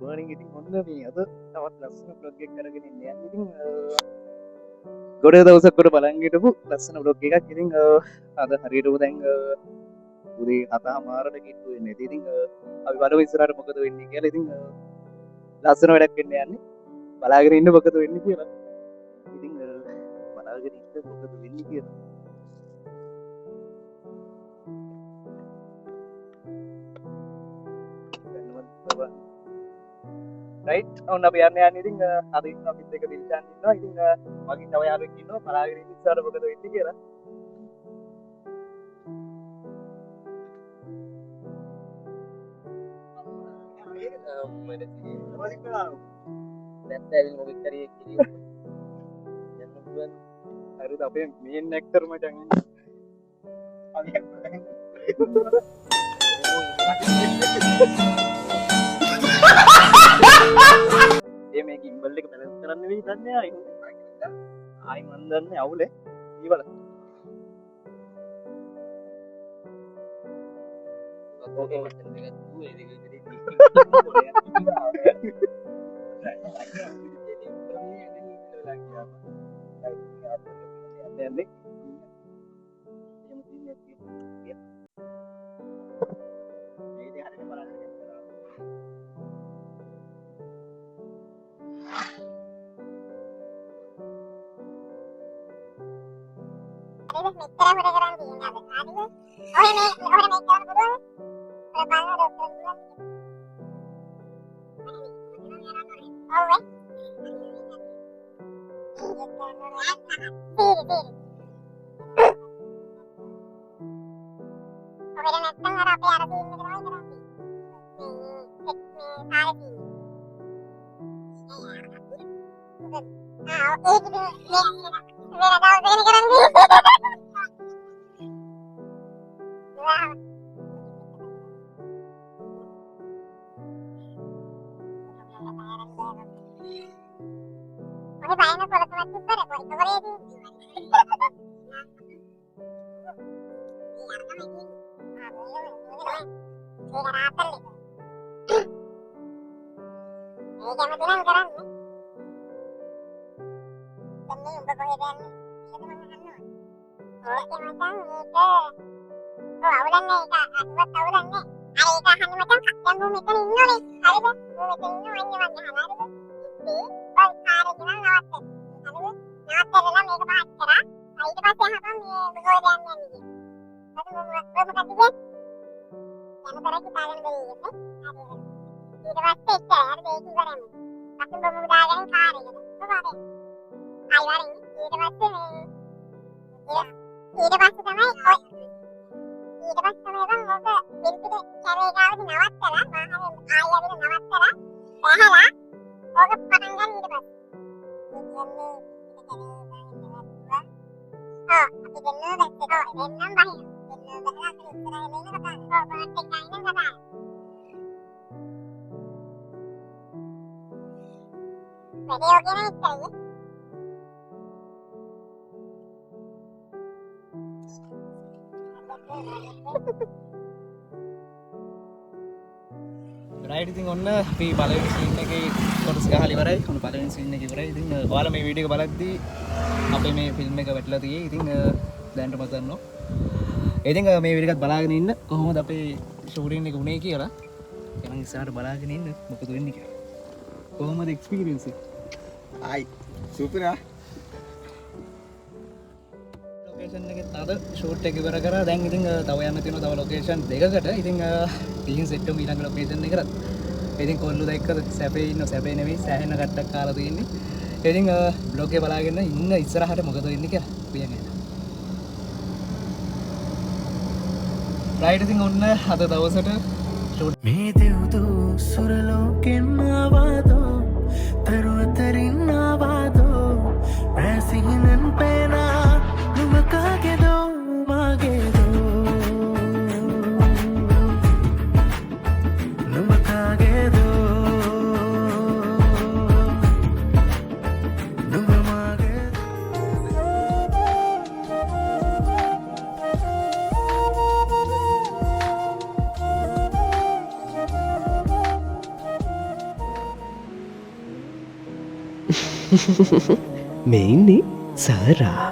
morning ඉතින් ඔන්න මේ අද තවත් ලස්සන vlog එකක් අරගෙන ඉන්නේ. ඉතින් ගොඩ දවසක් බලන් හිටපු ලස්සන vlog එකක්. ඉතින් අද හරියටම දැන් උදේ 7:00ට කිට්ටු වෙන්නේ. ඉතින් අපි බලමු ඉස්සරහට මොකද වෙන්නේ කියලා. ඉතින් ලස්සන වැඩක් වෙන්න යන්නේ. බලාගෙන ඉන්න මොකද වෙන්නේ කියලා. ඉතින් බලාගෙන ඉන්න මොකද වෙන්නේ කියලා. රයිට් ඔන්න අපි යන්න ඉතින් අද ඉන්න අපිත් එක දිල්චාන් ඉන්නවා. ඉතින් මගේ තව යාළුවෙක් ඉන්නවා. බලාගෙන ඉන්න ඉස්සරහ මොකද වෙන්නේ කියලා. හරිද අපේ මේන් ඇක්ටර් මචං මේ ගිම්බල් එක බැලන්ස් කරන්න වෙයි දන්නේ ආයි මන් දන්නේ අවුලේ ඊවල රයිට් ඉතින් ඔන්න අපි පළවෙනි සීන් එකේ කොටස ගහලා ඉවරයි. ඔන්න පළවෙනි සීන් එක ඉවරයි. ඉතින් ඔයාලා මේ වීඩියෝ එක බලද්දී අපේ මේ ෆිල්ම් එක වැටලා තියෙයි. ඉතින් දැනට මම දන්නවා. ඉතින් මේ වීඩියෝ එකත් බලාගෙන ඉන්න කොහොමද අපේ ෂූටින් එක උනේ කියලා. එහෙනම් ඉස්සරහට බලාගෙන ඉන්න මොකද වෙන්නේ කියලා. කොහොමද එක්ස්පීරියන්ස් එක? ආයි සුපර් ආ. ලොකේෂන් එකේ තද ෂූට් එක ඉවර කරා. දැන් ඉතින් තව යන්න තියෙනවා තව ලොකේෂන් දෙකකට. ඉතින් ටීම් සෙට් එක ඊළඟ ලොකේෂන් එකකට. ඉතින් කොල්ලෝ දැක්කද සැපේ ඉන්න සැපේ නෙවෙයි සෑහෙන කට්ටක් කාලා තියෙන්නේ. ඉතින් බ්ලොග් එක බලාගෙන ඉන්න ඉස්සරහට මොකද වෙන්නේ කියලා කියන්න. රයිට් ඉතින් ඔන්න අද දවසට ෂූට් මේ දෙව්දු සුරලෝකෙන් ආවාදෝ තරුවතරින් ආවාදෝ රැසිහිනන් පේනා නුමකාගෙදෝ මාගේදෝ නුමකාගෙදෝ මේ ඉන්නේ සාරා.